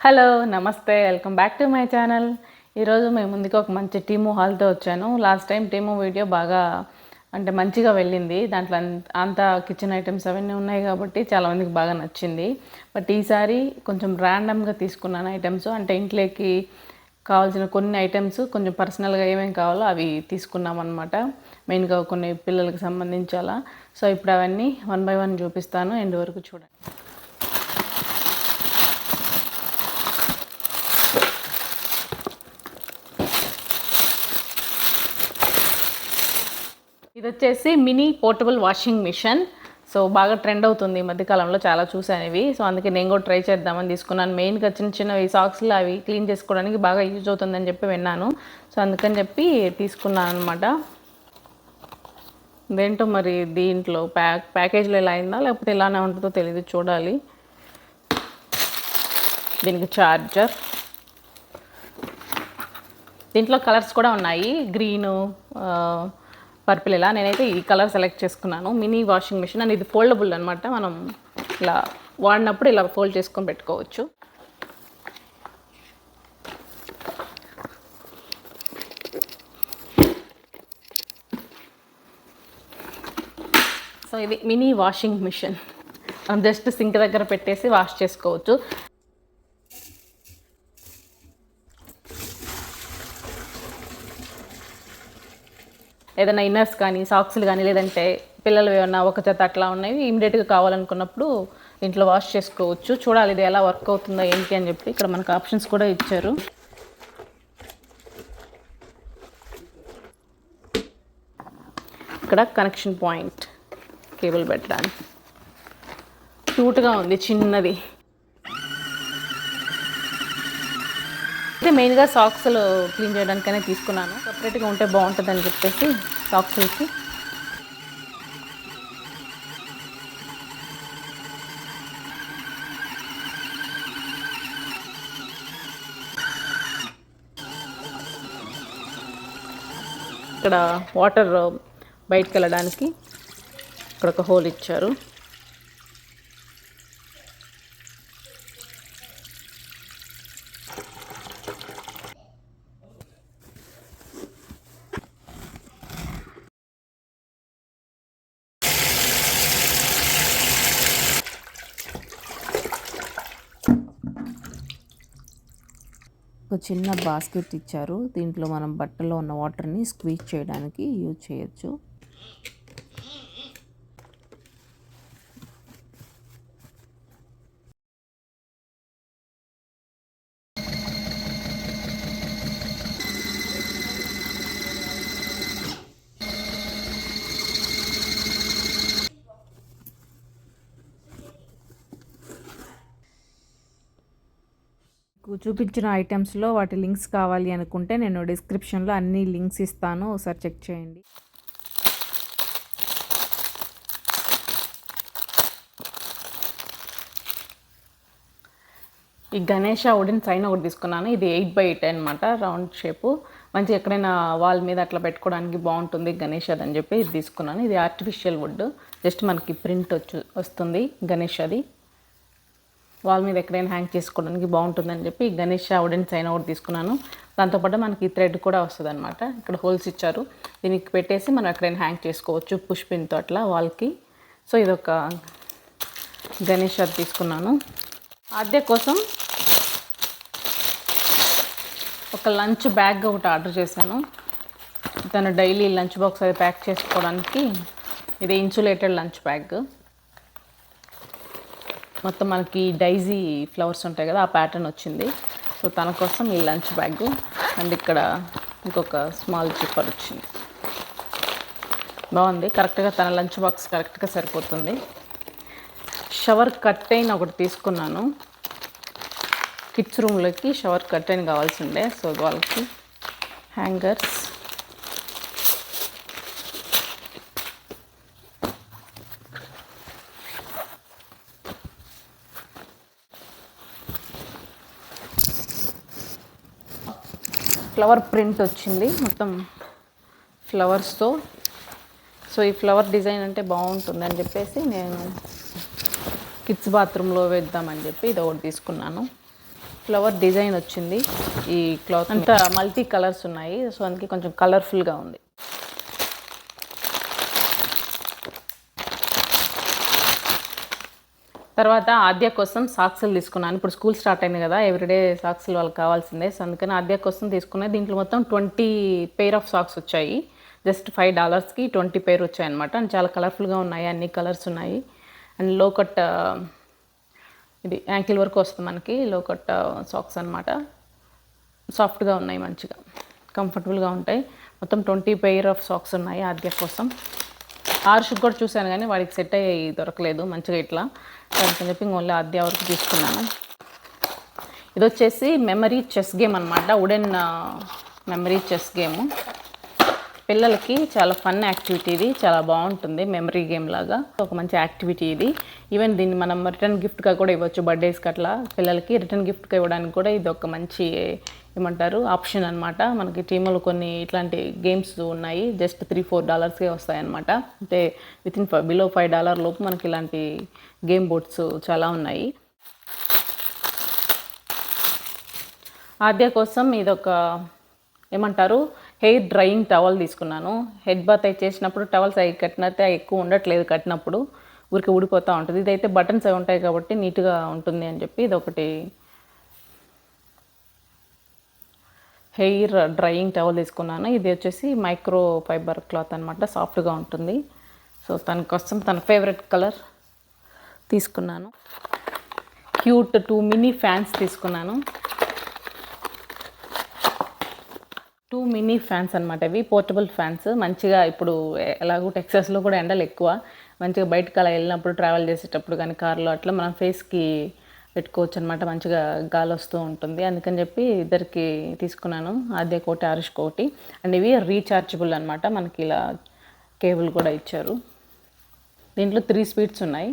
Hello నమస్తే welcome back to my channel. ఈరోజు మేము ముందుకు ఒక మంచి టీము హాల్తో వచ్చాను. లాస్ట్ టైం టీము వీడియో బాగా అంటే మంచిగా వెళ్ళింది. దాంట్లో అంతా కిచెన్ ఐటమ్స్ అవన్నీ ఉన్నాయి కాబట్టి చాలామందికి బాగా నచ్చింది. బట్ ఈసారి కొంచెం ర్యాండమ్గా తీసుకున్నాను ఐటమ్స్. అంటే ఇంట్లోకి కావాల్సిన కొన్ని ఐటమ్స్ కొంచెం పర్సనల్గా ఏమేమి కావాలో అవి తీసుకున్నాం అనమాట. మెయిన్గా కొన్ని పిల్లలకి సంబంధించి అలా. సో ఇప్పుడు అవన్నీ 1 by 1 చూపిస్తాను. ఎండ్ వరకు చూడండి. ఇది వచ్చేసి mini portable washing machine. So బాగా ట్రెండ్ అవుతుంది ఈ మధ్యకాలంలో, చాలా చూసాను ఇవి. సో అందుకే నేను కూడా ట్రై చేద్దామని తీసుకున్నాను. మెయిన్గా చిన్న చిన్నవి సాక్స్లు అవి క్లీన్ చేసుకోవడానికి బాగా యూజ్ అవుతుందని చెప్పి విన్నాను. సో అందుకని చెప్పి తీసుకున్నాను అనమాట. ఇదేంటో మరి దీంట్లో ప్యాకేజ్లో ఎలా అయిందా లేకపోతే ఎలానే ఉంటుందో తెలియదు, చూడాలి. దీనికి ఛార్జర్, దీంట్లో కలర్స్ కూడా ఉన్నాయి, గ్రీను పర్పుల్. ఇలా నేనైతే ఈ కలర్ సెలెక్ట్ చేసుకున్నాను. మినీ వాషింగ్ మిషన్ అండ్ ఇది ఫోల్డబుల్ అనమాట. మనం ఇలా వాడినప్పుడు ఇలా ఫోల్డ్ చేసుకొని పెట్టుకోవచ్చు. సో ఇది మినీ వాషింగ్ మిషన్. మనం జస్ట్ సింక్ దగ్గర పెట్టేసి వాష్ చేసుకోవచ్చు. ఏదైనా ఇన్నర్స్ కానీ సాక్స్లు కానీ లేదంటే పిల్లలు ఏమన్నా ఒక జత అట్లా ఉన్నాయి ఇమీడియట్గా కావాలనుకున్నప్పుడు ఇంట్లో వాష్ చేసుకోవచ్చు. చూడాలి ఇది ఎలా వర్క్ అవుతుందో ఏంటి అని చెప్పి. ఇక్కడ మనకు ఆప్షన్స్ కూడా ఇచ్చారు. ఇక్కడ కనెక్షన్ పాయింట్, కేబుల్ పెట్టడానికి క్యూట్గా ఉంది, చిన్నది. అయితే మెయిన్గా సాక్స్లు క్లీన్ చేయడానికైనా తీసుకున్నాను. సపరేట్గా ఉంటే బాగుంటుందని చెప్పేసి సాక్స్లకి. ఇక్కడ వాటర్ బయటకు వెళ్ళడానికి ఇక్కడ ఒక హోల్ ఇచ్చారు. ఒక చిన్న బాస్కెట్ ఇచ్చారు. దీంట్లో మనం బట్టల్లో ఉన్న వాటర్ని స్క్వీజ్ చేయడానికి యూజ్ చేయొచ్చు. చూపించిన ఐటమ్స్లో వాటి లింక్స్ కావాలి అనుకుంటే నేను డిస్క్రిప్షన్లో అన్ని లింక్స్ ఇస్తాను, ఒకసారి చెక్ చేయండి. ఈ గణేష వుడెన్ సైన్ ఒకటి తీసుకున్నాను. ఇది 8 by 8 అనమాట, రౌండ్ షేపు. మంచి ఎక్కడైనా వాల్ మీద అట్లా పెట్టుకోవడానికి బాగుంటుంది గణేష్ అని చెప్పి ఇది తీసుకున్నాను. ఇది ఆర్టిఫిషియల్ వుడ్, జస్ట్ మనకి ప్రింట్ వస్తుంది గణేష్. అది వాల్ మీద ఎక్కడైనా హ్యాంగ్ చేసుకోవడానికి బాగుంటుందని చెప్పి గణేష్ వుడెన్ సైన్ ఒకటి తీసుకున్నాను. దాంతోపాటు మనకి థ్రెడ్ కూడా వస్తుంది అనమాట. ఇక్కడ హోల్స్ ఇచ్చారు, దీనికి పెట్టేసి మనం ఎక్కడైనా హ్యాంగ్ చేసుకోవచ్చు పుష్ పిన్తో అట్లా వాల్కి. సో ఇదొక గణేష్ అది తీసుకున్నాను. ఆద్య కోసం ఒక లంచ్ బ్యాగ్ ఒకటి ఆర్డర్ చేశాను. తను డైలీ లంచ్ బాక్స్ అది ప్యాక్ చేసుకోవడానికి. ఇది ఇన్సులేటెడ్ లంచ్ బ్యాగ్. మొత్తం మనకి డైజీ ఫ్లవర్స్ ఉంటాయి కదా, ఆ ప్యాటర్న్ వచ్చింది. సో తన కోసం ఈ లంచ్ బ్యాగ్ అండ్ ఇక్కడ ఇంకొక స్మాల్ చిప్పర్ వచ్చింది. బాగుంది, కరెక్ట్గా తన లంచ్ బాక్స్ కరెక్ట్గా సరిపోతుంది. షవర్ కర్టైన్ ఒకటి తీసుకున్నాను. కిడ్స్ రూమ్లోకి షవర్ కర్టైన్ కావాల్సి ఉండే, సో వాళ్ళకి హ్యాంగర్స్. ఫ్లవర్ ప్రింట్ వచ్చింది మొత్తం ఫ్లవర్స్తో. సో ఈ ఫ్లవర్ డిజైన్ అంటే బాగుంటుందని చెప్పేసి నేను కిడ్స్ బాత్రూంలో వేద్దామని చెప్పి ఇది ఒకటి తీసుకున్నాను. ఫ్లవర్ డిజైన్ వచ్చింది. ఈ క్లాత్ అంతా మల్టీ కలర్స్ ఉన్నాయి, సో అందుకే కొంచెం కలర్ఫుల్గా ఉంది. తర్వాత ఆద్య కోసం సాక్స్లు తీసుకున్నాను. ఇప్పుడు స్కూల్ స్టార్ట్ అయింది కదా, ఎవ్రీడే సాక్స్లు వాళ్ళకి కావాల్సిందే. సో అందుకని ఆద్య కోసం తీసుకున్నాను. దీంట్లో మొత్తం 20 పెయిర్ ఆఫ్ సాక్స్ వచ్చాయి. జస్ట్ $5కి 20 పెయిర్ వచ్చాయన్నమాట. అండ్ చాలా కలర్ఫుల్గా ఉన్నాయి, అన్ని కలర్స్ ఉన్నాయి. అండ్ లో కట్ ఇది యాంకిల్ వరకు వస్తుంది మనకి, లో కట్ సాక్స్ అనమాట. సాఫ్ట్గా ఉన్నాయి, మంచిగా కంఫర్టబుల్గా ఉంటాయి. మొత్తం 20 పెయిర్ ఆఫ్ సాక్స్ ఉన్నాయి ఆద్య కోసం. ఆరుషుకు కూడా చూశాను కానీ వాడికి సెట్ అయ్యి దొరకలేదు మంచిగా ఇట్లా, అందుకని చెప్పి ఓన్లీ ఆద్య వరకు తీసుకున్నాను. ఇది వచ్చేసి మెమరీ చెస్ గేమ్ అనమాట, వుడెన్ మెమరీ చెస్ గేమ్. పిల్లలకి చాలా ఫన్ యాక్టివిటీ, ఇది చాలా బాగుంటుంది. మెమరీ గేమ్ లాగా ఒక మంచి యాక్టివిటీ ఇది. ఈవెన్ దీన్ని మనం రిటర్న్ గిఫ్ట్గా కూడా ఇవ్వచ్చు, బర్త్డేస్కి అట్లా పిల్లలకి రిటర్న్ గిఫ్ట్గా ఇవ్వడానికి కూడా ఇది ఒక మంచి ఏమంటారు ఆప్షన్ అనమాట. మనకి టీములు కొన్ని ఇట్లాంటి గేమ్స్ ఉన్నాయి, జస్ట్ $3-4కే వస్తాయన్నమాట. అంటే వితిన్ బిలో $5 లోపు మనకి ఇలాంటి గేమ్ బోర్డ్స్ చాలా ఉన్నాయి. ఆద్య కోసం ఇదొక ఏమంటారు హెయిర్ డ్రైయింగ్ టవల్ తీసుకున్నాను. హెడ్ బాత్ అయి చేసినప్పుడు టవల్స్ అవి కట్టినట్టే ఎక్కువ ఉండట్లేదు, కట్టినప్పుడు ఊరికి ఊడిపోతూ ఉంటుంది. ఇదైతే బటన్స్ అవి ఉంటాయి కాబట్టి నీట్గా ఉంటుంది అని చెప్పి ఇదొకటి హెయిర్ డ్రైయింగ్ టవల్ తీసుకున్నాను. ఇది వచ్చేసి మైక్రో ఫైబర్ క్లాత్ అనమాట, సాఫ్ట్గా ఉంటుంది. సో తన కోసం తన ఫేవరెట్ కలర్ తీసుకున్నాను. క్యూట్ 2 మినీ ఫ్యాన్స్ తీసుకున్నాను. 2 మినీ ఫ్యాన్స్ అనమాట, ఇవి పోర్టబుల్ ఫ్యాన్స్. మంచిగా ఇప్పుడు ఎలాగో టెక్సాస్లో కూడా ఎండలు ఎక్కువ, మంచిగా బయటకు అలా వెళ్ళినప్పుడు ట్రావెల్ చేసేటప్పుడు కానీ కార్లో అట్లా మనం ఫేస్కి పెట్టుకోవచ్చు అనమాట, మంచిగా గాలి వస్తూ ఉంటుంది. అందుకని చెప్పి ఇద్దరికి తీసుకున్నాను, ఆద్య కోటి ఆరుష్ కోటి. అండ్ ఇవి రీఛార్జబుల్ అనమాట, మనకి ఇలా కేబుల్ కూడా ఇచ్చారు. దీంట్లో 3 స్పీడ్స్ ఉన్నాయి.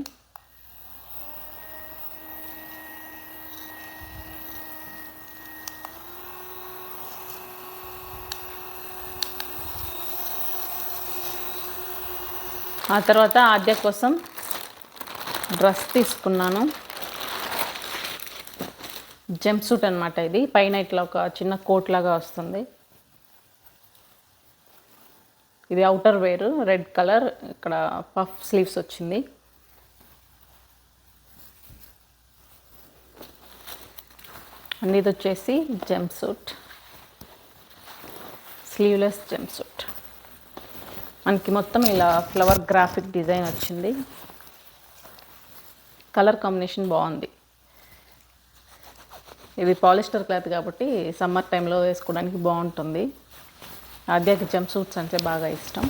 ఆ తర్వాత ఆద్య కోసం డ్రెస్ తీసుకున్నాను, జంప్ సూట్ అనమాట. ఇది పైన ఇట్లా ఒక చిన్న కోట్ లాగా వస్తుంది. ఇది అవుటర్ వేర్, రెడ్ కలర్, ఇక్కడ పఫ్ స్లీవ్స్ వచ్చింది. అండ్ ఇది వచ్చేసి jump suit, sleeveless jump suit. మనకి మొత్తం ఇలా ఫ్లవర్ గ్రాఫిక్ డిజైన్ వచ్చింది. కలర్ కాంబినేషన్ బాగుంది. ఇది పాలిస్టర్ క్లాత్ కాబట్టి సమ్మర్ టైంలో వేసుకోవడానికి బాగుంటుంది. ఆద్యకి జంప్ సూట్స్ అంటే బాగా ఇష్టం.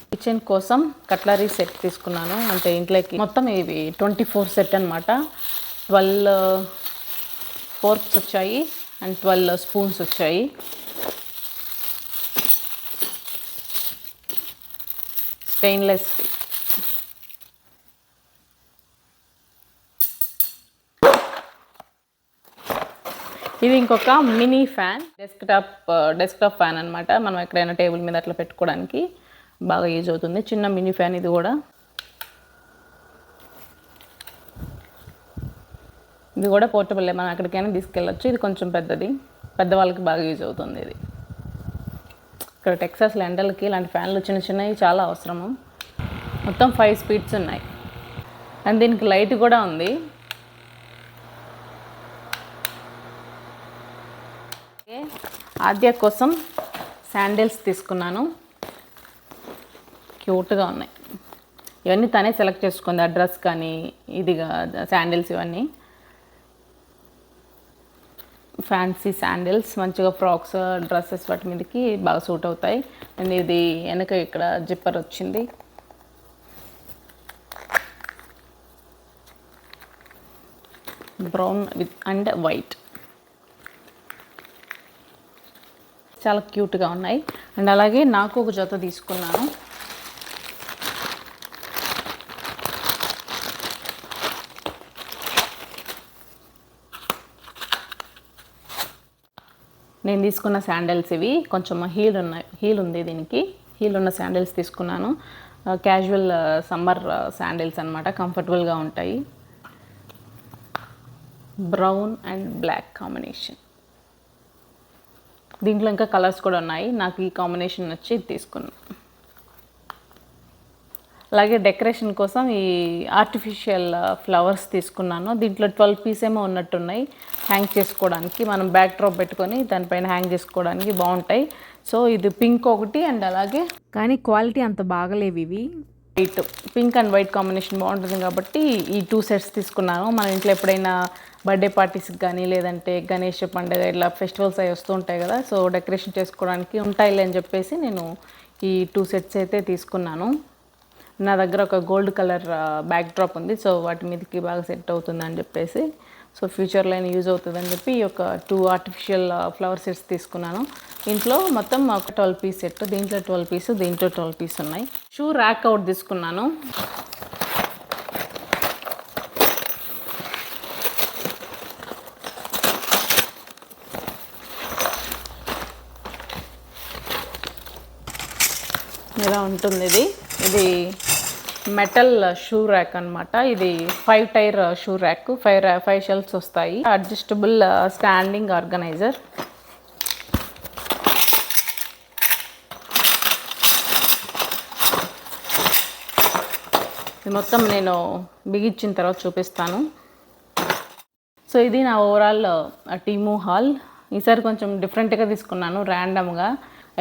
కిచెన్ కోసం కట్లరీ సెట్ తీసుకున్నాను, అంటే ఇంట్లోకి మొత్తం ఇవి 24 సెట్ అనమాట. 12 ఫోర్క్స్ వచ్చాయి అండ్ 12 స్పూన్స్ వచ్చాయి. Stainless steel. ఇది ఇంకొక మినీ ఫ్యాన్, డెస్క్టాప్ ఫ్యాన్ అనమాట. మనం ఎక్కడైనా టేబుల్ మీద అట్లా పెట్టుకోవడానికి బాగా యూజ్ అవుతుంది. చిన్న మినీ ఫ్యాన్ ఇది కూడా. ఇది కూడా పోర్టబుల్, మనం ఎక్కడికైనా తీసుకెళ్ళచ్చు. ఇది కొంచెం పెద్దది, పెద్దవాళ్ళకి బాగా యూజ్ అవుతుంది. ఇది ఇక్కడ టెక్సాస్లో ఎండలకి ఇలాంటి ఫ్యాన్లు చిన్న చిన్నవి చాలా అవసరము. మొత్తం 5 స్పీడ్స్ ఉన్నాయి. అండ్ దీనికి లైట్ కూడా ఉంది. ఆద్య కోసం శాండిల్స్ తీసుకున్నాను, క్యూట్గా ఉన్నాయి. ఇవన్నీ తనే సెలెక్ట్ చేసుకుంది, ఆ డ్రెస్ కానీ ఇది శాండిల్స్ ఇవన్నీ ఫ్యాన్సీ శాండిల్స్, మంచిగా ఫ్రాక్స్ డ్రెస్సెస్ వాటి మీదకి బాగా సూట్ అవుతాయి. అండ్ ఇది వెనక ఇక్కడ జిప్పర్ వచ్చింది. బ్రౌన్ విత్ అండ్ వైట్, చాలా క్యూట్గా ఉన్నాయి. అండ్ అలాగే నాకు ఒక జత తీసుకున్నాను. నేను తీసుకున్న శాండిల్స్ ఇవి, కొంచెం హీల్ ఉంది, దీనికి హీల్ ఉన్న శాండిల్స్ తీసుకున్నాను. క్యాజువల్ సమ్మర్ శాండిల్స్ అనమాట, కంఫర్టబుల్గా ఉంటాయి. Brown and black combination. దీంట్లో ఇంకా కలర్స్ కూడా ఉన్నాయి, నాకు ఈ కాంబినేషన్ నచ్చి ఇది తీసుకున్నాను. అలాగే డెకరేషన్ కోసం ఈ ఆర్టిఫిషియల్ ఫ్లవర్స్ తీసుకున్నాను. దీంట్లో 12 పీస్ ఏమో ఉన్నట్టున్నాయి హ్యాంగ్ చేసుకోవడానికి. మనం బ్యాక్ డ్రాప్ పెట్టుకొని దానిపైన హ్యాంగ్ చేసుకోవడానికి బాగుంటాయి. సో ఇది పింక్ ఒకటి అండ్ అలాగే, కానీ క్వాలిటీ అంత బాగలేవు ఇవి. White, pink and white combination బాగుంటుంది కాబట్టి ఈ 2 సెట్స్ తీసుకున్నాను. మన ఇంట్లో ఎప్పుడైనా బర్త్డే పార్టీస్కి కానీ లేదంటే గణేష్ పండుగ ఇట్లా ఫెస్టివల్స్ అవి వస్తూ ఉంటాయి కదా, సో డెకరేషన్ చేసుకోవడానికి ఉంటాయిలే అని చెప్పేసి నేను ఈ 2 సెట్స్ అయితే తీసుకున్నాను. నా దగ్గర ఒక గోల్డ్ కలర్ బ్యాక్ డ్రాప్ ఉంది, సో వాటి మీదకి బాగా సెట్ అవుతుంది అని చెప్పేసి, సో ఫ్యూచర్లో అయినా యూజ్ అవుతుందని చెప్పి ఈ యొక్క 2 ఆర్టిఫిషియల్ ఫ్లవర్ సెట్స్ తీసుకున్నాను. ఇంట్లో మొత్తం ఒక 12 పీస్ సెట్, దీంట్లో 12 పీస్, దీంట్లో 12 పీస్ ఉన్నాయి. షూ ర్యాక్ అవుట్ తీసుకున్నాను. ఇలా ఉంటుంది ఇది మెటల్ షూ ర్యాక్ అనమాట. ఇది 5 టైర్ షూ ర్యాక్, 5 షెల్ఫ్స్ వస్తాయి. Adjustable standing organiser. ఇది మొత్తం నేను బిగించిన తర్వాత చూపిస్తాను. సో ఇది నా ఓవరాల్ టీము హాల్. ఈసారి కొంచెం డిఫరెంట్గా తీసుకున్నాను, ర్యాండమ్గా.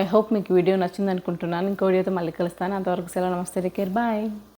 ఐ హోప్ మీకు వీడియో నచ్చింది అనుకుంటున్నాను. ఇంకో వీడియోతో మళ్ళీ కలుస్తాను. అంతవరకు సెలవు, నమస్తే, టేక్ కేర్, బాయ్.